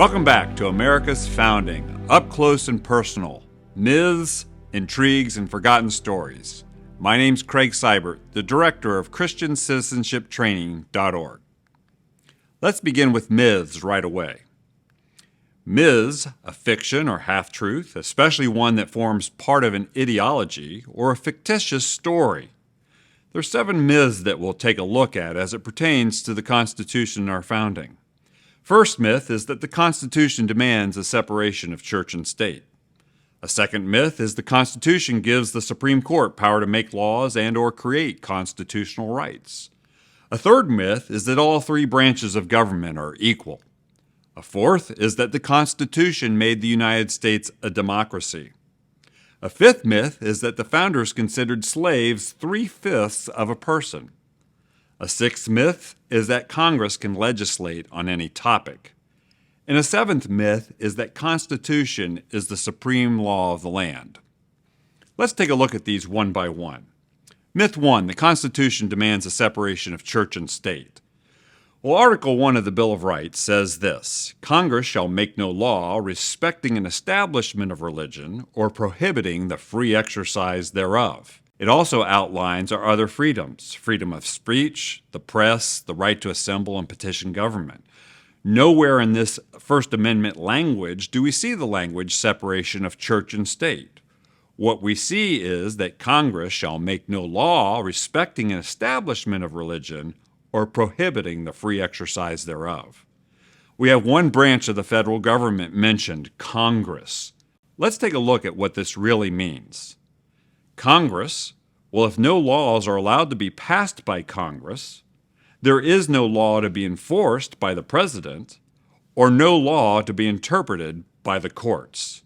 Welcome back to America's Founding, Up Close and Personal, Myths, Intrigues, and Forgotten Stories. My name's Craig Seibert, the director of ChristianCitizenshipTraining.org. Let's begin with myths right away. Myths, a fiction or half-truth, especially one that forms part of an ideology or a fictitious story. There are 7 myths that we'll take a look at as it pertains to the Constitution and our founding. First myth is that the Constitution demands a separation of church and state. A second myth is the Constitution gives the Supreme Court power to make laws and/or create constitutional rights. A third myth is that all 3 branches of government are equal. A fourth is that the Constitution made the United States a democracy. A fifth myth is that the founders considered slaves 3/5 of a person. A sixth myth is that Congress can legislate on any topic. And a seventh myth is that Constitution is the supreme law of the land. Let's take a look at these one by one. Myth 1, the Constitution demands a separation of church and state. Well, Article 1 of the Bill of Rights says this: Congress shall make no law respecting an establishment of religion or prohibiting the free exercise thereof. It also outlines our other freedoms: freedom of speech, the press, the right to assemble and petition government. Nowhere in this First Amendment language do we see the language separation of church and state. What we see is that Congress shall make no law respecting an establishment of religion or prohibiting the free exercise thereof. We have one branch of the federal government mentioned, Congress. Let's take a look at what this really means. Congress, well, if no laws are allowed to be passed by Congress, there is no law to be enforced by the president, or no law to be interpreted by the courts.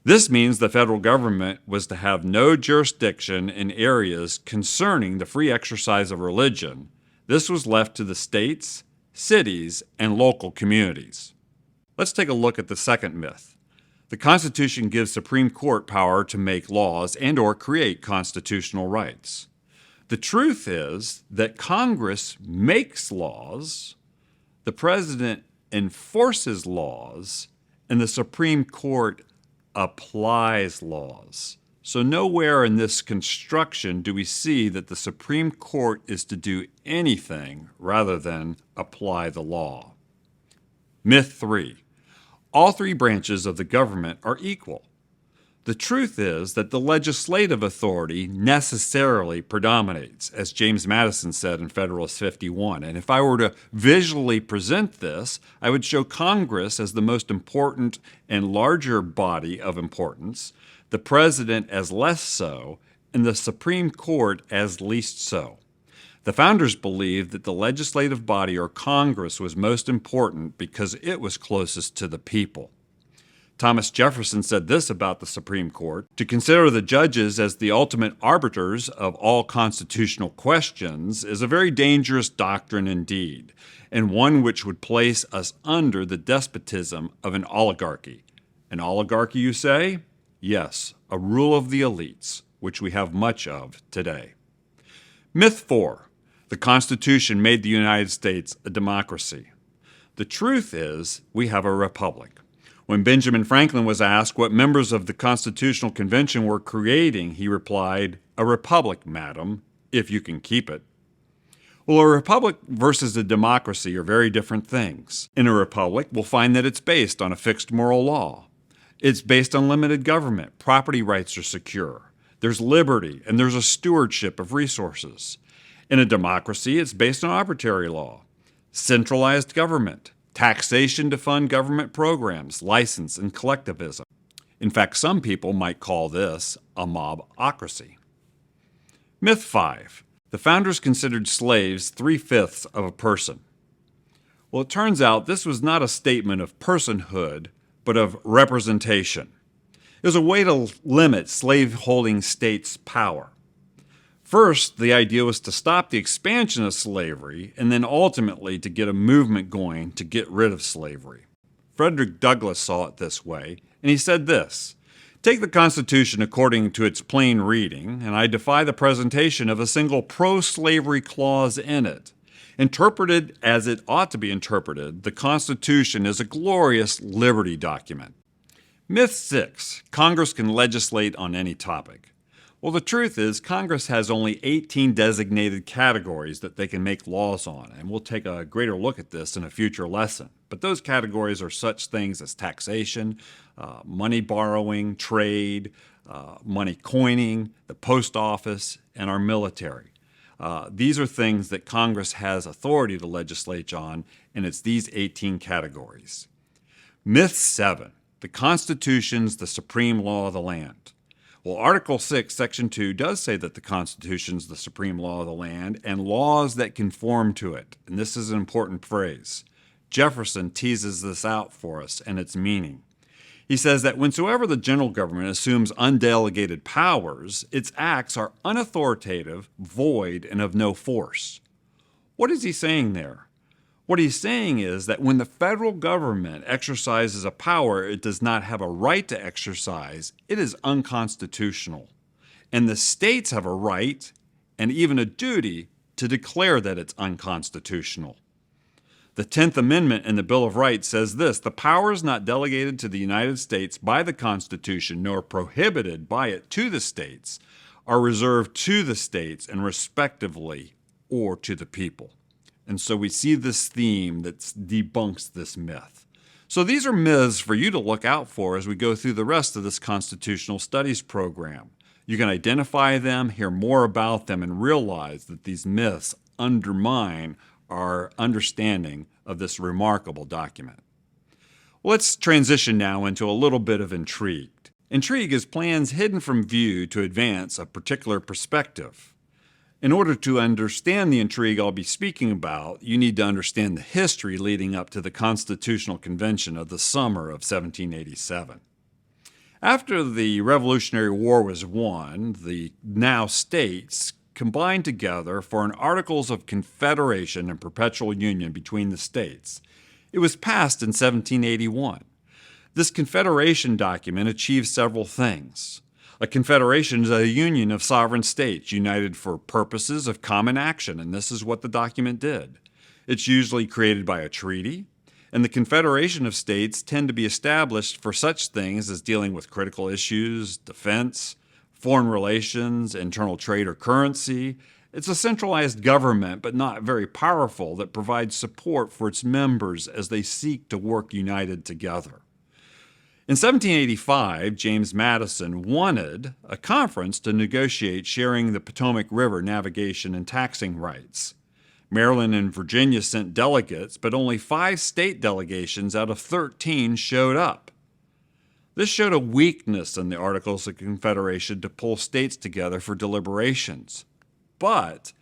This means the federal government was to have no jurisdiction in areas concerning the free exercise of religion. This was left to the states, cities, and local communities. Let's take a look at the second myth. The Constitution gives Supreme Court power to make laws and/or create constitutional rights. The truth is that Congress makes laws, the President enforces laws, and the Supreme Court applies laws. So nowhere in this construction do we see that the Supreme Court is to do anything rather than apply the law. Myth 3. All 3 branches of the government are equal. The truth is that the legislative authority necessarily predominates, as James Madison said in Federalist 51. And if I were to visually present this, I would show Congress as the most important and larger body of importance, the President as less so, and the Supreme Court as least so. The founders believed that the legislative body or Congress was most important because it was closest to the people. Thomas Jefferson said this about the Supreme Court: to consider the judges as the ultimate arbiters of all constitutional questions is a very dangerous doctrine indeed, and one which would place us under the despotism of an oligarchy. An oligarchy, you say? Yes, a rule of the elites, which we have much of today. Myth 4. The Constitution made the United States a democracy. The truth is, we have a republic. When Benjamin Franklin was asked what members of the Constitutional Convention were creating, he replied, "A republic, madam, if you can keep it." Well, a republic versus a democracy are very different things. In a republic, we'll find that it's based on a fixed moral law. It's based on limited government. Property rights are secure. There's liberty, and there's a stewardship of resources. In a democracy, it's based on arbitrary law, centralized government, taxation to fund government programs, license, and collectivism. In fact, some people might call this a mobocracy. Myth 5. The founders considered slaves 3/5 of a person. Well, it turns out this was not a statement of personhood, but of representation. It was a way to limit slave-holding states' power. First, the idea was to stop the expansion of slavery, and then ultimately to get a movement going to get rid of slavery. Frederick Douglass saw it this way, and he said this: "Take the Constitution according to its plain reading, and I defy the presentation of a single pro-slavery clause in it. Interpreted as it ought to be interpreted, the Constitution is a glorious liberty document. Myth 6, Congress can legislate on any topic. Well, the truth is, Congress has only 18 designated categories that they can make laws on, and we'll take a greater look at this in a future lesson. But those categories are such things as taxation, money borrowing, trade, money coining, the post office, and our military. These are things that Congress has authority to legislate on, and it's these 18 categories. Myth 7, the Constitution's the supreme law of the land. Well, Article 6, Section 2 does say that the Constitution's the supreme law of the land and laws that conform to it. And this is an important phrase. Jefferson teases this out for us and its meaning. He says that whensoever the general government assumes undelegated powers, its acts are unauthoritative, void, and of no force. What is he saying there? What he's saying is that when the federal government exercises a power it does not have a right to exercise, it is unconstitutional. And the states have a right, and even a duty, to declare that it's unconstitutional. The 10th Amendment in the Bill of Rights says this: the powers not delegated to the United States by the Constitution nor prohibited by it to the states are reserved to the states and respectively or to the people. And so we see this theme that debunks this myth. So these are myths for you to look out for as we go through the rest of this constitutional studies program. You can identify them, hear more about them, and realize that these myths undermine our understanding of this remarkable document. Let's transition now into a little bit of intrigue. Intrigue is plans hidden from view to advance a particular perspective. In order to understand the intrigue I'll be speaking about, you need to understand the history leading up to the Constitutional Convention of the summer of 1787. After the Revolutionary War was won, the now states combined together for an Articles of Confederation and Perpetual Union between the states. It was passed in 1781. This Confederation document achieved several things. A confederation is a union of sovereign states united for purposes of common action, and this is what the document did. It's usually created by a treaty, and the confederation of states tend to be established for such things as dealing with critical issues, defense, foreign relations, internal trade or currency. It's a centralized government, but not very powerful, that provides support for its members as they seek to work united together. In 1785, James Madison wanted a conference to negotiate sharing the Potomac River navigation and taxing rights. Maryland and Virginia sent delegates, but only 5 state delegations out of 13 showed up. This showed a weakness in the Articles of Confederation to pull states together for deliberations. But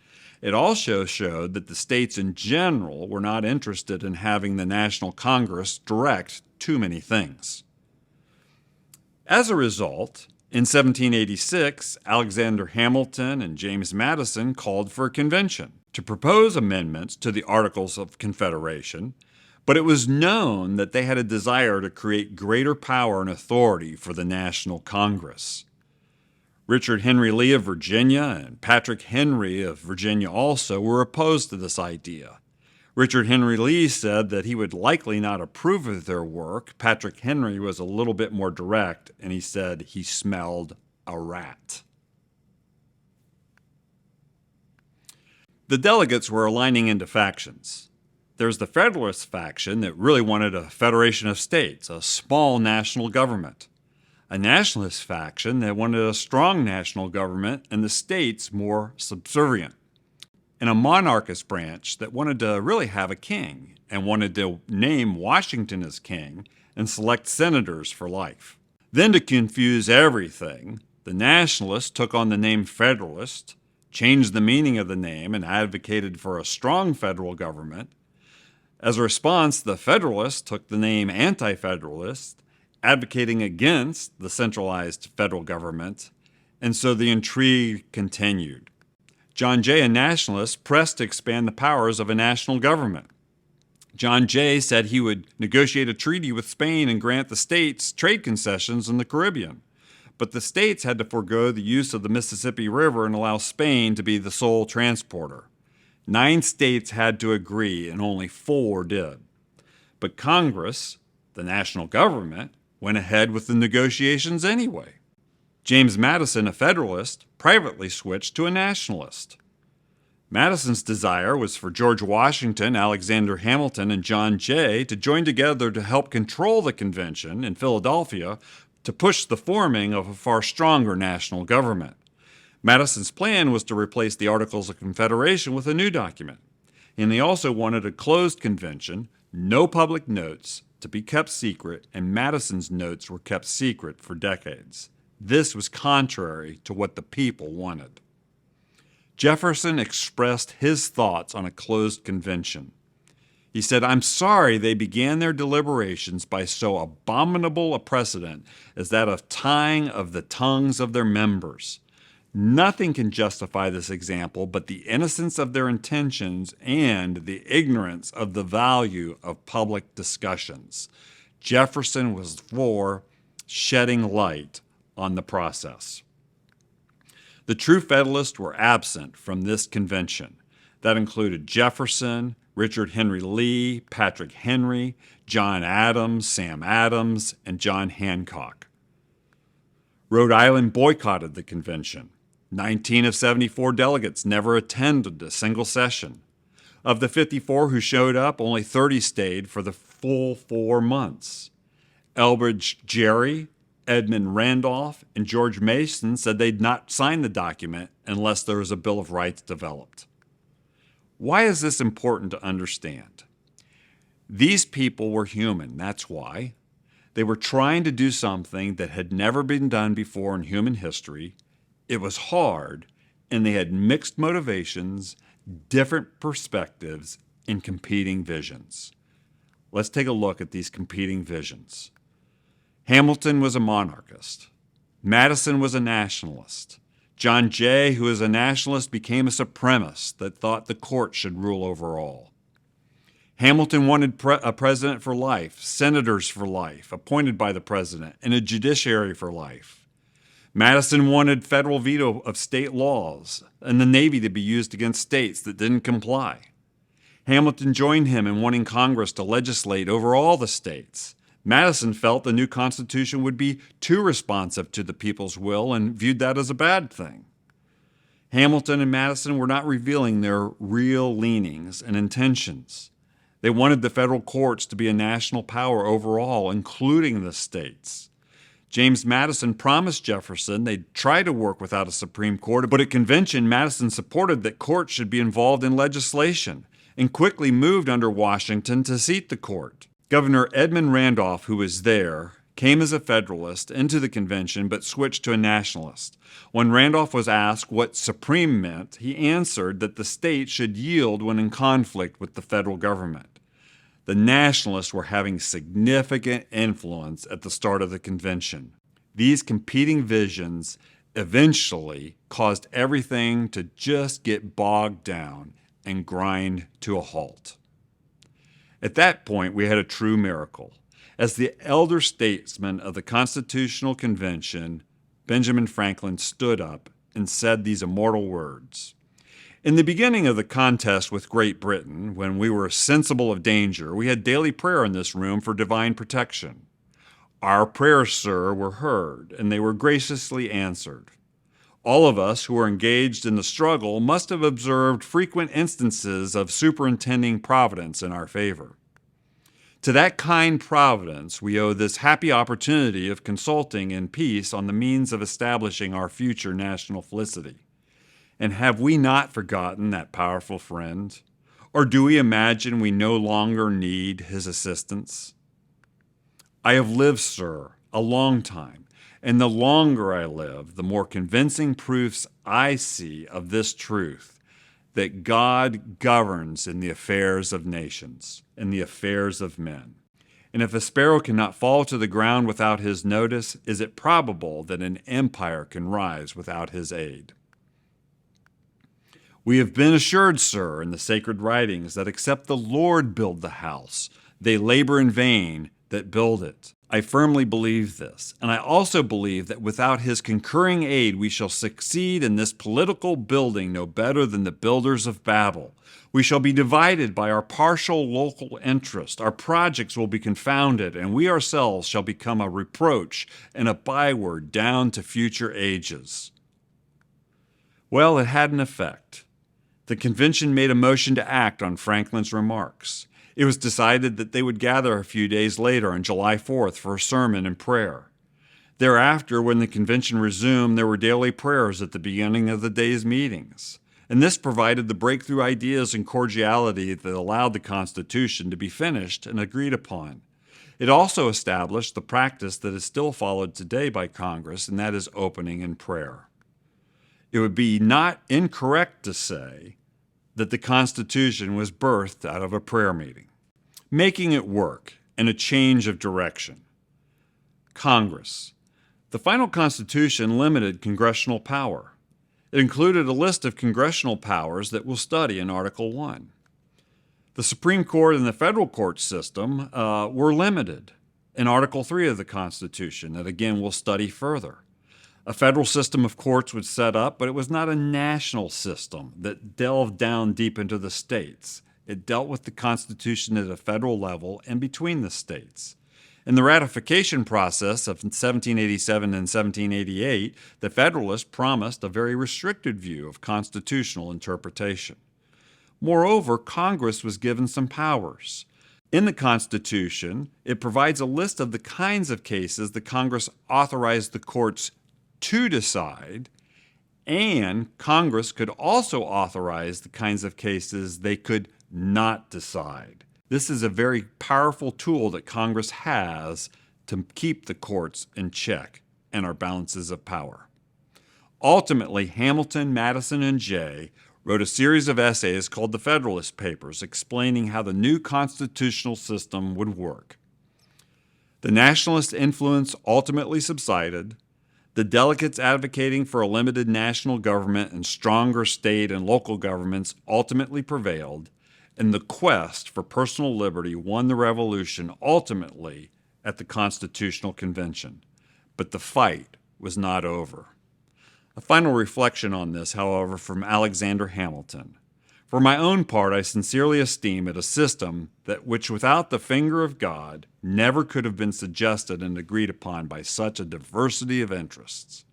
it also showed that the states in general were not interested in having the National Congress direct too many things. As a result, in 1786, Alexander Hamilton and James Madison called for a convention to propose amendments to the Articles of Confederation, but it was known that they had a desire to create greater power and authority for the National Congress. Richard Henry Lee of Virginia and Patrick Henry of Virginia also were opposed to this idea. Richard Henry Lee said that he would likely not approve of their work. Patrick Henry was a little bit more direct, and he said he smelled a rat. The delegates were aligning into factions. There's the Federalist faction that really wanted a federation of states, a small national government. A Nationalist faction that wanted a strong national government and the states more subservient. And a monarchist branch that wanted to really have a king and wanted to name Washington as king and select senators for life. Then, to confuse everything, the Nationalists took on the name Federalist, changed the meaning of the name, and advocated for a strong federal government. As a response, the Federalists took the name Anti-Federalist, advocating against the centralized federal government, and so the intrigue continued. John Jay, a nationalist, pressed to expand the powers of a national government. John Jay said he would negotiate a treaty with Spain and grant the states trade concessions in the Caribbean. But the states had to forego the use of the Mississippi River and allow Spain to be the sole transporter. 9 states had to agree, and only 4 did. But Congress, the national government, went ahead with the negotiations anyway. James Madison, a Federalist, privately switched to a nationalist. Madison's desire was for George Washington, Alexander Hamilton, and John Jay to join together to help control the convention in Philadelphia to push the forming of a far stronger national government. Madison's plan was to replace the Articles of Confederation with a new document. And he also wanted a closed convention, no public notes, to be kept secret, and Madison's notes were kept secret for decades. This was contrary to what the people wanted. Jefferson expressed his thoughts on a closed convention. He said, "I'm sorry they began their deliberations by so abominable a precedent as that of tying of the tongues of their members. Nothing can justify this example but the innocence of their intentions and the ignorance of the value of public discussions." Jefferson was for shedding light on the process. The true Federalists were absent from this convention. That included Jefferson, Richard Henry Lee, Patrick Henry, John Adams, Sam Adams, and John Hancock. Rhode Island boycotted the convention. 19 of 74 delegates never attended a single session. Of the 54 who showed up, only 30 stayed for the full 4 months. Elbridge Gerry, Edmund Randolph, and George Mason said they'd not sign the document unless there was a Bill of Rights developed. Why is this important to understand? These people were human, that's why. They were trying to do something that had never been done before in human history. It was hard, and they had mixed motivations, different perspectives, and competing visions. Let's take a look at these competing visions. Hamilton was a monarchist. Madison was a nationalist. John Jay, who was a nationalist, became a supremacist that thought the court should rule over all. Hamilton wanted a president for life, senators for life, appointed by the president, and a judiciary for life. Madison wanted federal veto of state laws and the Navy to be used against states that didn't comply. Hamilton joined him in wanting Congress to legislate over all the states. Madison felt the new Constitution would be too responsive to the people's will and viewed that as a bad thing. Hamilton and Madison were not revealing their real leanings and intentions. They wanted the federal courts to be a national power overall, including the states. James Madison promised Jefferson they'd try to work without a Supreme Court, but at convention, Madison supported that courts should be involved in legislation and quickly moved under Washington to seat the court. Governor Edmund Randolph, who was there, came as a Federalist into the convention but switched to a nationalist. When Randolph was asked what supreme meant, he answered that the states should yield when in conflict with the federal government. The nationalists were having significant influence at the start of the convention. These competing visions eventually caused everything to just get bogged down and grind to a halt. At that point, we had a true miracle. As the elder statesman of the Constitutional Convention, Benjamin Franklin stood up and said these immortal words. In the beginning of the contest with Great Britain, when we were sensible of danger, we had daily prayer in this room for divine protection. Our prayers, sir, were heard, and they were graciously answered. All of us who were engaged in the struggle must have observed frequent instances of superintending providence in our favor. To that kind providence, we owe this happy opportunity of consulting in peace on the means of establishing our future national felicity. And have we not forgotten that powerful friend? Or do we imagine we no longer need his assistance? I have lived, sir, a long time, and the longer I live, the more convincing proofs I see of this truth, that God governs in the affairs of nations, in the affairs of men. And if a sparrow cannot fall to the ground without his notice, is it probable that an empire can rise without his aid? We have been assured, sir, in the sacred writings that except the Lord build the house, they labor in vain that build it. I firmly believe this, and I also believe that without his concurring aid, we shall succeed in this political building no better than the builders of Babel. We shall be divided by our partial local interest. Our projects will be confounded, and we ourselves shall become a reproach and a byword down to future ages. Well, it had an effect. The convention made a motion to act on Franklin's remarks. It was decided that they would gather a few days later on July 4th for a sermon and prayer. Thereafter, when the convention resumed, there were daily prayers at the beginning of the day's meetings. And this provided the breakthrough ideas and cordiality that allowed the Constitution to be finished and agreed upon. It also established the practice that is still followed today by Congress, and that is opening in prayer. It would be not incorrect to say that the Constitution was birthed out of a prayer meeting. Making it work and a change of direction. Congress. The final Constitution limited congressional power. It included a list of congressional powers that we'll study in Article 1. The Supreme Court and the federal court system were limited in Article 3 of the Constitution, that again we'll study further. A federal system of courts was set up, but it was not a national system that delved down deep into the states. It dealt with the Constitution at a federal level and between the states. In the ratification process of 1787 and 1788, the Federalists promised a very restricted view of constitutional interpretation. Moreover, Congress was given some powers. In the Constitution, it provides a list of the kinds of cases that Congress authorized the courts to decide, and Congress could also authorize the kinds of cases they could not decide. This is a very powerful tool that Congress has to keep the courts in check and our balances of power. Ultimately, Hamilton, Madison, and Jay wrote a series of essays called the Federalist Papers, explaining how the new constitutional system would work. The nationalist influence ultimately subsided. The delegates advocating for a limited national government and stronger state and local governments ultimately prevailed, and the quest for personal liberty won the revolution ultimately at the Constitutional Convention. But the fight was not over. A final reflection on this, however, from Alexander Hamilton. For my own part, I sincerely esteem it a system which without the finger of God never could have been suggested and agreed upon by such a diversity of interests.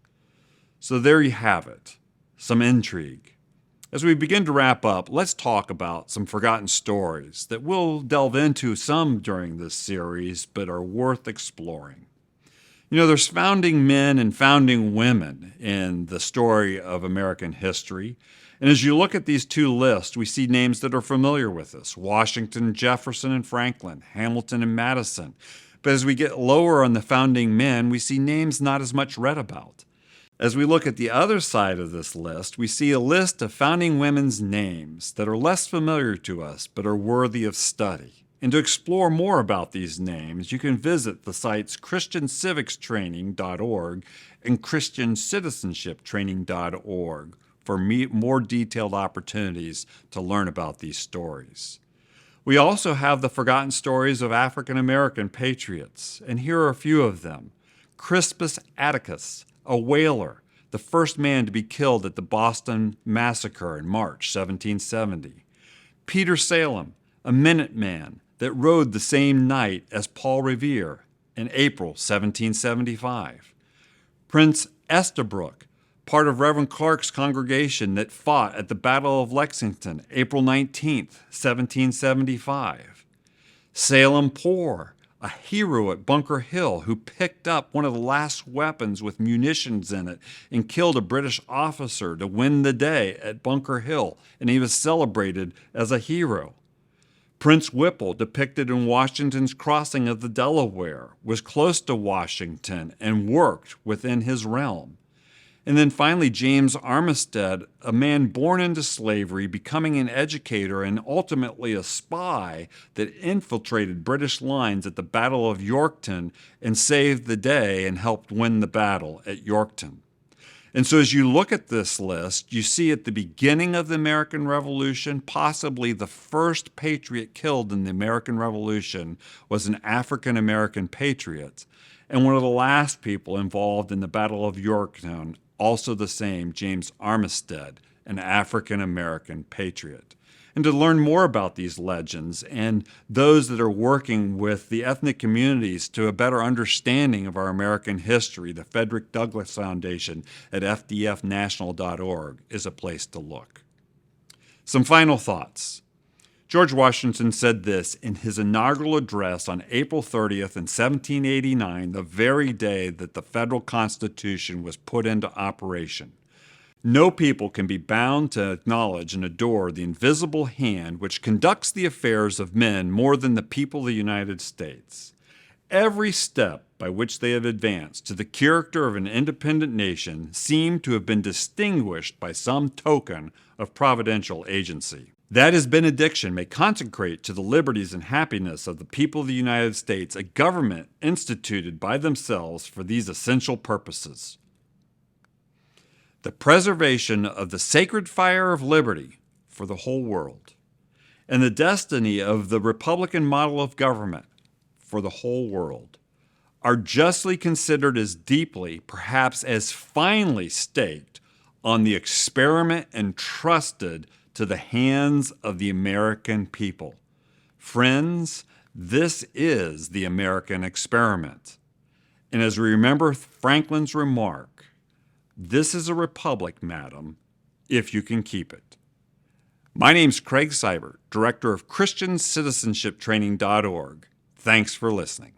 So there you have it, some intrigue. As we begin to wrap up, let's talk about some forgotten stories that we'll delve into some during this series, but are worth exploring. You know, there's founding men and founding women in the story of American history. And as you look at these two lists, we see names that are familiar with us: Washington, Jefferson, and Franklin, Hamilton, and Madison. But as we get lower on the founding men, we see names not as much read about. As we look at the other side of this list, we see a list of founding women's names that are less familiar to us but are worthy of study. And to explore more about these names, you can visit the sites ChristianCivicsTraining.org and ChristianCitizenshipTraining.org for more detailed opportunities to learn about these stories. We also have the forgotten stories of African American patriots, and here are a few of them. Crispus Attucks, a whaler, the first man to be killed at the Boston Massacre in March 1770. Peter Salem, a Minuteman that rode the same night as Paul Revere in April 1775. Prince Estabrook, part of Reverend Clark's congregation that fought at the Battle of Lexington, April 19, 1775. Salem Poor, a hero at Bunker Hill who picked up one of the last weapons with munitions in it and killed a British officer to win the day at Bunker Hill, and he was celebrated as a hero. Prince Whipple, depicted in Washington's crossing of the Delaware, was close to Washington and worked within his realm. And then finally, James Armistead, a man born into slavery, becoming an educator and ultimately a spy that infiltrated British lines at the Battle of Yorktown and saved the day and helped win the battle at Yorktown. And so as you look at this list, you see at the beginning of the American Revolution, possibly the first patriot killed in the American Revolution was an African American patriot. And one of the last people involved in the Battle of Yorktown, also the same, James Armistead, an African American patriot. And to learn more about these legends and those that are working with the ethnic communities to a better understanding of our American history, the Frederick Douglass Foundation at fdfnational.org is a place to look. Some final thoughts. George Washington said this in his inaugural address on April 30th in 1789, the very day that the federal Constitution was put into operation. No people can be bound to acknowledge and adore the invisible hand which conducts the affairs of men more than the people of the United States. Every step by which they have advanced to the character of an independent nation seemed to have been distinguished by some token of providential agency. That his benediction may consecrate to the liberties and happiness of the people of the United States a government instituted by themselves for these essential purposes: the preservation of the sacred fire of liberty for the whole world, and the destiny of the Republican model of government for the whole world, are justly considered as deeply, perhaps as finely staked on the experiment entrusted to the hands of the American people. Friends, this is the American experiment. And as we remember Franklin's remark, this is a republic, madam, if you can keep it. My name's Craig Seibert, Director of ChristianCitizenshipTraining.org. Thanks for listening.